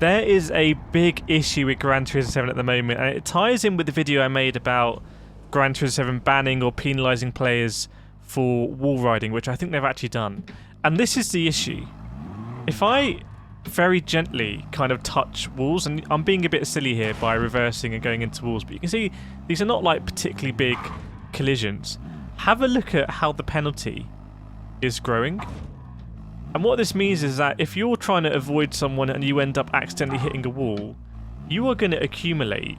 There is a big issue with Gran Turismo 7 at the moment, and it ties in with the video I made about Gran Turismo 7 banning or penalising players for wall riding, which I think they've actually done. And this is the issue. If I very gently kind of touch walls, and I'm being a bit silly here by reversing and going into walls, but you can see these are not like particularly big collisions. Have a look at how the penalty is growing. And what this means is that if you're trying to avoid someone and you end up accidentally hitting a wall, you are going to accumulate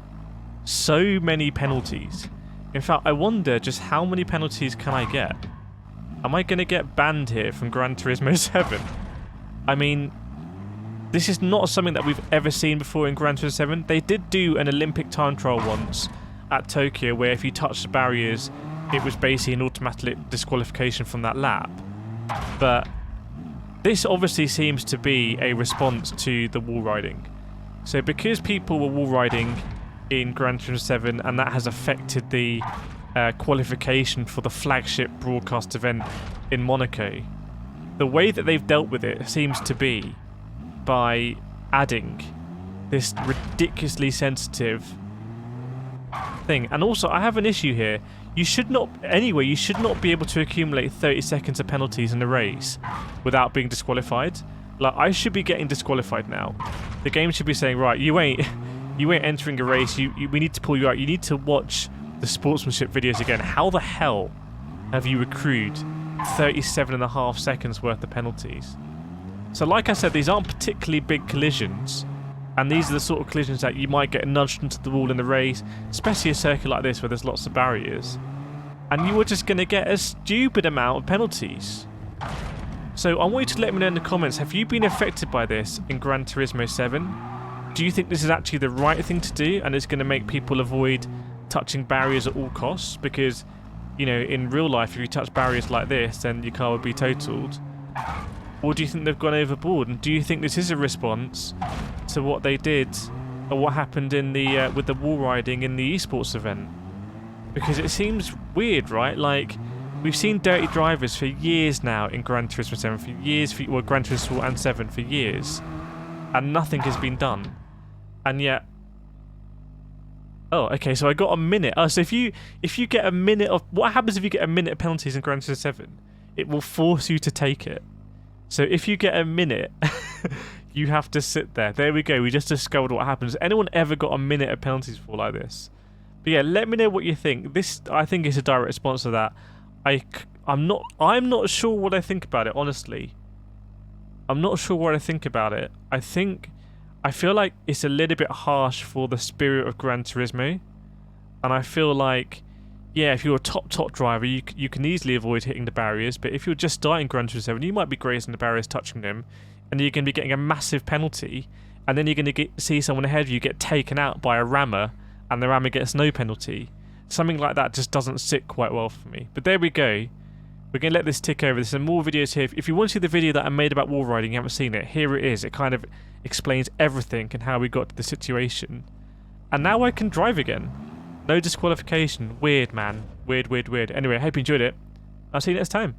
so many penalties. In fact, I wonder just how many penalties can I get? Am I going to get banned here from Gran Turismo 7? I mean, this is not something that we've ever seen before in Gran Turismo 7. They did do an Olympic time trial once at Tokyo where if you touched the barriers, it was basically an automatic disqualification from that lap. But this obviously seems to be a response to the wall riding. So because people were wall riding in Gran Turismo 7 and that has affected the qualification for the flagship broadcast event in Monaco, the way that they've dealt with it seems to be by adding this ridiculously sensitive thing. And also, I have an issue here. You should not be able to accumulate 30 seconds of penalties in a race without being disqualified. Like, I should be getting disqualified now. The game should be saying, right, you ain't entering a race. We need to pull you out. You need to watch the sportsmanship videos again. How the hell have you accrued 37.5 seconds worth of penalties? So like I said, these aren't particularly big collisions, and these are the sort of collisions that you might get nudged into the wall in the race, especially a circuit like this where there's lots of barriers, and you are just going to get a stupid amount of penalties. So I want you to let me know in the comments, have you been affected by this in Gran Turismo 7? Do you think this is actually the right thing to do and it's going to make people avoid touching barriers at all costs? Because, you know, in real life, if you touch barriers like this, then your car would be totaled. Or do you think they've gone overboard? And do you think this is a response to what they did or what happened in the with the wall riding in the esports event? Because it seems weird, right? Like, we've seen dirty drivers for years now in Gran Turismo 7, for years, well, Gran Turismo and 7 for years, and nothing has been done. And yet, oh, okay, so I got a minute. Oh, so if you get a minute of, what happens if you get a minute of penalties in Gran Turismo 7? It will force you to take it. So if you get a minute, you have to sit there. There we go. We just discovered what happens. Has anyone ever got a minute of penalties before like this? But yeah, let me know what you think. This, I think, is a direct response to that. I'm not sure what I think about it, honestly. I'm not sure what I think about it. I feel like it's a little bit harsh for the spirit of Gran Turismo, and I feel like, yeah, if you're a top driver, you can easily avoid hitting the barriers, but if you're just starting Gran Turismo 7, you might be grazing the barriers, touching them, and you're going to be getting a massive penalty, and then you're going to see someone ahead of you get taken out by a rammer, and the rammer gets no penalty. Something like that just doesn't sit quite well for me. But there we go. We're going to let this tick over. There's some more videos here. If you want to see the video that I made about wall riding, you haven't seen it, here it is. It kind of explains everything and how we got to the situation. And now I can drive again. No disqualification. Weird, man. Weird, weird, weird. Anyway, I hope you enjoyed it. I'll see you next time.